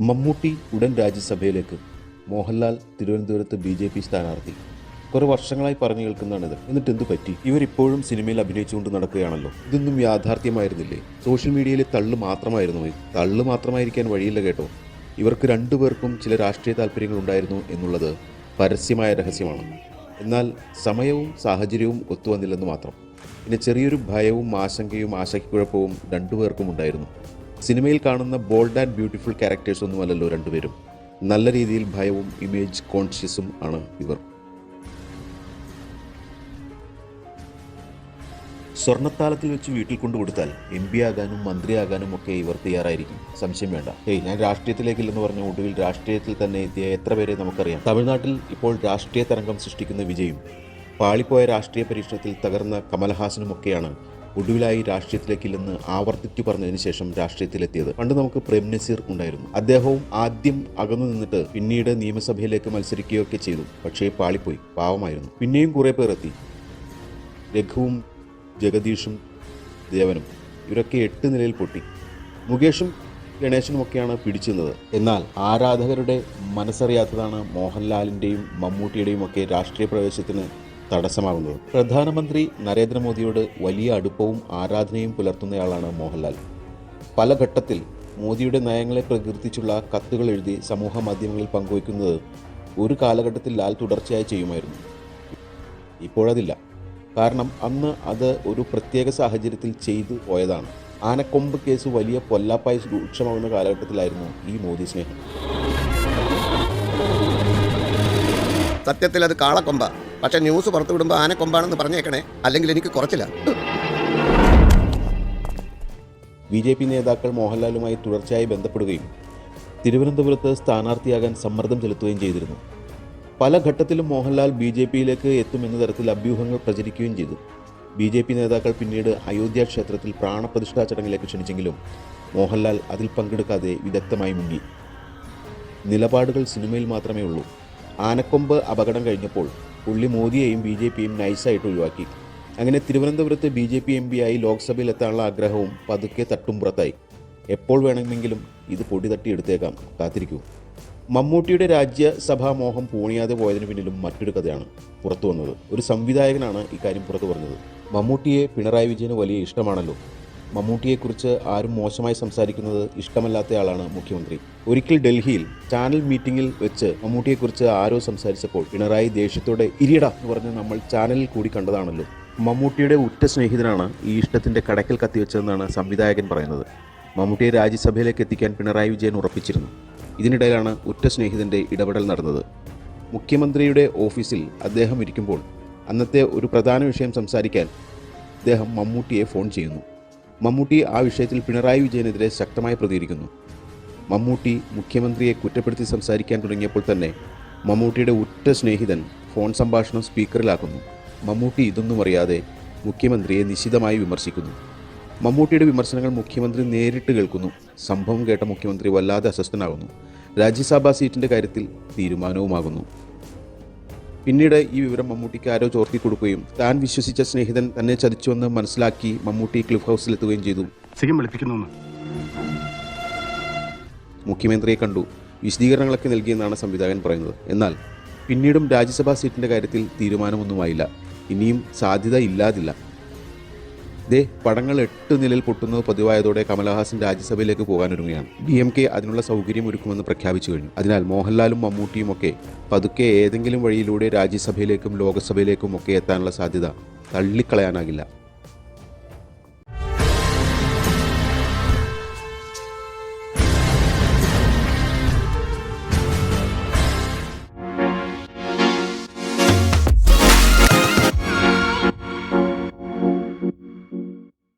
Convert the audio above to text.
മമ്മൂട്ടി ഉടൻ രാജ്യസഭയിലേക്ക്. മോഹൻലാൽ തിരുവനന്തപുരത്ത് BJP സ്ഥാനാർത്ഥി. കുറെ വർഷങ്ങളായി പറഞ്ഞു കേൾക്കുന്നതാണിത്. എന്നിട്ട് എന്തു പറ്റി? ഇവരിപ്പോഴും സിനിമയിൽ അഭിനയിച്ചുകൊണ്ട് നടക്കുകയാണല്ലോ. ഇതൊന്നും യാഥാർത്ഥ്യമായിരുന്നില്ലേ? സോഷ്യൽ മീഡിയയിലെ തള്ളു മാത്രമായിരുന്നു ഇത്. തള്ളു മാത്രമായിരിക്കാൻ വഴിയില്ല കേട്ടോ. ഇവർക്ക് രണ്ടുപേർക്കും ചില രാഷ്ട്രീയ താല്പര്യങ്ങൾ ഉണ്ടായിരുന്നു എന്നുള്ളത് പരസ്യമായ രഹസ്യമാണ്. എന്നാൽ സമയവും സാഹചര്യവും ഒത്തുവന്നില്ലെന്ന് മാത്രം. പിന്നെ ചെറിയൊരു ഭയവും ആശങ്കയും ആശയക്കുഴപ്പവും രണ്ടുപേർക്കും ഉണ്ടായിരുന്നു. സിനിമയിൽ കാണുന്ന ബോൾഡ് ആൻഡ് ബ്യൂട്ടിഫുൾ ക്യാരക്ടേഴ്സ് ഒന്നുമല്ലല്ലോ രണ്ടുപേരും. നല്ല രീതിയിൽ ഭയവും ഇമേജ് കോൺഷ്യസും ആണ് ഇവർ. സ്വർണ്ണത്താലത്തിൽ വെച്ച് വീട്ടിൽ കൊണ്ടുകൊടുത്താൽ MP ആകാനും മന്ത്രിയാകാനും ഒക്കെ ഇവർ തയ്യാറായിരിക്കും, സംശയം വേണ്ട. ഞാൻ രാഷ്ട്രീയത്തിലേക്കില്ലെന്ന് പറഞ്ഞ ഒടുവിൽ രാഷ്ട്രീയത്തിൽ തന്നെ എത്തിയ എത്ര പേരെ നമുക്കറിയാം. തമിഴ്നാട്ടിൽ ഇപ്പോൾ രാഷ്ട്രീയ തരംഗം സൃഷ്ടിക്കുന്ന വിജയും പാളിപ്പോയ രാഷ്ട്രീയ പരീക്ഷണത്തിൽ തകർന്ന കമൽഹാസനുമൊക്കെയാണ് ഒടുവിലായി രാഷ്ട്രീയത്തിലേക്കില്ലെന്ന് ആവർത്തിച്ചു പറഞ്ഞതിന് ശേഷം രാഷ്ട്രീയത്തിലെത്തിയത്. പണ്ട് നമുക്ക് പ്രേം നസീർ ഉണ്ടായിരുന്നു. അദ്ദേഹവും ആദ്യം അകന്നു നിന്നിട്ട് പിന്നീട് നിയമസഭയിലേക്ക് മത്സരിക്കുകയൊക്കെ ചെയ്തു. പക്ഷേ പാളിപ്പോയി, പാവമായിരുന്നു. പിന്നെയും കുറെ പേർ എത്തി. രഘുവും ജഗദീഷും ദേവനും ഇവരൊക്കെ 8 നിലയിൽ പൊട്ടി. മുകേഷും ഗണേശനുമൊക്കെയാണ് പിടിച്ചിരുന്നത്. എന്നാൽ ആരാധകരുടെ മനസ്സറിയാത്തതാണ് മോഹൻലാലിൻ്റെയും മമ്മൂട്ടിയുടെയും ഒക്കെ രാഷ്ട്രീയ പ്രവേശത്തിന് തടസ്സമാകുന്നത്. പ്രധാനമന്ത്രി നരേന്ദ്രമോദിയോട് വലിയ അടുപ്പവും ആരാധനയും പുലർത്തുന്നയാളാണ് മോഹൻലാൽ. പല ഘട്ടത്തിൽ മോദിയുടെ നയങ്ങളെ പ്രകീർത്തിച്ചുള്ള കത്തുകൾ എഴുതി സമൂഹ മാധ്യമങ്ങളിൽ പങ്കുവയ്ക്കുന്നത് ഒരു കാലഘട്ടത്തിൽ ലാൽ തുടർച്ചയായി ചെയ്യുമായിരുന്നു. ഇപ്പോഴതില്ല. കാരണം അന്ന് അത് ഒരു പ്രത്യേക സാഹചര്യത്തിൽ ചെയ്തു പോയതാണ്. ആനക്കൊമ്പ് കേസ് വലിയ പൊല്ലാപ്പായി രൂക്ഷമാകുന്ന കാലഘട്ടത്തിലായിരുന്നു ഈ മോദി സ്നേഹം. സത്യത്തിൽ അത് കാളക്കൊമ്പ, പക്ഷെ ന്യൂസ് പുറത്തു വിടുമ്പോൾ ആനക്കൊമ്പാണെന്ന് പറഞ്ഞേക്കണേ, അല്ലെങ്കിൽ എനിക്ക് കുറച്ചില്ല. BJP നേതാക്കൾ മോഹൻലാലുമായി തുടർച്ചയായി ബന്ധപ്പെടുകയും തിരുവനന്തപുരത്ത് സ്ഥാനാർത്ഥിയാകാൻ സമ്മർദ്ദം ചെലുത്തുകയും ചെയ്തിരുന്നു. പല ഘട്ടത്തിലും മോഹൻലാൽ BJPയിലേക്ക് എത്തുമെന്ന തരത്തിൽ അഭ്യൂഹങ്ങൾ പ്രചരിക്കുകയും ചെയ്തു. BJP നേതാക്കൾ പിന്നീട് അയോധ്യ ക്ഷേത്രത്തിൽ പ്രാണപ്രതിഷ്ഠാ ചടങ്ങിലേക്ക് ക്ഷണിച്ചെങ്കിലും മോഹൻലാൽ അതിൽ പങ്കെടുക്കാതെ വിദഗ്ധമായി മുങ്ങി. നിലപാടുകൾ സിനിമയിൽ മാത്രമേ ഉള്ളൂ. ആനക്കൊമ്പ് അപകടം കഴിഞ്ഞപ്പോൾ പുള്ളി മോദിയെയും BJPയും നൈസായിട്ട് ഒഴിവാക്കി. അങ്ങനെ തിരുവനന്തപുരത്ത് BJP MP ആയി ലോക്സഭയിൽ എത്താനുള്ള ആഗ്രഹവും പതുക്കെ തട്ടുംപുറത്തായി. എപ്പോൾ വേണമെങ്കിലും ഇത് പൊടി തട്ടിയെടുത്തേക്കാം, കാത്തിരിക്കൂ. മമ്മൂട്ടിയുടെ രാജ്യസഭാ മോഹം പൂണിയാതെ പോയതിനു പിന്നിലും മറ്റൊരു കഥയാണ് പുറത്തു വന്നത്. ഒരു സംവിധായകനാണ് ഇക്കാര്യം പുറത്തു പറഞ്ഞത്. മമ്മൂട്ടിയെ പിണറായി വിജയന് വലിയ ഇഷ്ടമാണല്ലോ. മമ്മൂട്ടിയെക്കുറിച്ച് ആരും മോശമായി സംസാരിക്കുന്നത് ഇഷ്ടമല്ലാത്തയാളാണ് മുഖ്യമന്ത്രി. ഒരിക്കൽ ഡൽഹിയിൽ ചാനൽ മീറ്റിംഗിൽ വെച്ച് മമ്മൂട്ടിയെക്കുറിച്ച് ആരോ സംസാരിച്ചപ്പോൾ പിണറായി ദേഷ്യത്തോടെ ഇരിയടാ എന്ന് പറഞ്ഞ് നമ്മൾ ചാനലിൽ കൂടി കണ്ടതാണല്ലോ. മമ്മൂട്ടിയുടെ ഉറ്റ സ്നേഹിതനാണ് ഈ ഇഷ്ടത്തിൻ്റെ കടക്കൽ കത്തിവെച്ചതെന്നാണ് സംവിധായകൻ പറയുന്നത്. മമ്മൂട്ടിയെ രാജ്യസഭയിലേക്ക് എത്തിക്കാൻ പിണറായി വിജയൻ ഉറപ്പിച്ചിരുന്നു. ഇതിനിടയിലാണ് ഉറ്റ സ്നേഹിതൻ്റെ ഇടപെടൽ നടന്നത്. മുഖ്യമന്ത്രിയുടെ ഓഫീസിൽ അദ്ദേഹം ഇരിക്കുമ്പോൾ അന്നത്തെ ഒരു പ്രധാന വിഷയം സംസാരിക്കാൻ അദ്ദേഹം മമ്മൂട്ടിയെ ഫോൺ ചെയ്യുന്നു. മമ്മൂട്ടി ആ വിഷയത്തിൽ പിണറായി വിജയനെതിരെ ശക്തമായി പ്രതികരിക്കുന്നു. മമ്മൂട്ടി മുഖ്യമന്ത്രിയെ കുറ്റപ്പെടുത്തി സംസാരിക്കാൻ തുടങ്ങിയപ്പോൾ തന്നെ മമ്മൂട്ടിയുടെ ഉറ്റ സ്നേഹിതൻ ഫോൺ സംഭാഷണം സ്പീക്കറിലാക്കുന്നു. മമ്മൂട്ടി ഇതൊന്നും അറിയാതെ മുഖ്യമന്ത്രിയെ നിശിതമായി വിമർശിക്കുന്നു. മമ്മൂട്ടിയുടെ വിമർശനങ്ങൾ മുഖ്യമന്ത്രി നേരിട്ട് കേൾക്കുന്നു. സംഭവം കേട്ട മുഖ്യമന്ത്രി വല്ലാതെ അസ്വസ്ഥനാകുന്നു. രാജ്യസഭാ സീറ്റിൻ്റെ കാര്യത്തിൽ തീരുമാനവുമാകുന്നു. പിന്നീട് ഈ വിവരം മമ്മൂട്ടിക്ക് ആരോ ചോർത്തി കൊടുക്കുകയും താൻ വിശ്വസിച്ച സ്നേഹിതൻ തന്നെ ചതിച്ചുവെന്ന് മനസ്സിലാക്കി മമ്മൂട്ടി ക്ലിഫ് ഹൗസിലെത്തുകയും ചെയ്തു. മുഖ്യമന്ത്രിയെ കണ്ടു, വിശദീകരണങ്ങളൊക്കെ നൽകിയെന്നാണ് സംവിധായകൻ പറയുന്നത്. എന്നാൽ പിന്നീടും രാജ്യസഭാ സീറ്റിൻ്റെ കാര്യത്തിൽ തീരുമാനമൊന്നുമായില്ല. ഇനിയും സാധ്യത ഇല്ലാതില്ല. പടങ്ങൾ 8 നിലയിൽ പൊട്ടുന്നത് പതിവായതോടെ കമൽഹാസൻ രാജ്യസഭയിലേക്ക് പോകാനൊരുങ്ങുകയാണ്. DMK അതിനുള്ള സൗകര്യം ഒരുക്കുമെന്ന് പ്രഖ്യാപിച്ചു കഴിഞ്ഞു. അതിനാൽ മോഹൻലാലും മമ്മൂട്ടിയും ഒക്കെ പതുക്കെ ഏതെങ്കിലും വഴിയിലൂടെ രാജ്യസഭയിലേക്കും ലോകസഭയിലേക്കും ഒക്കെ എത്താനുള്ള സാധ്യത തള്ളിക്കളയാനാകില്ല.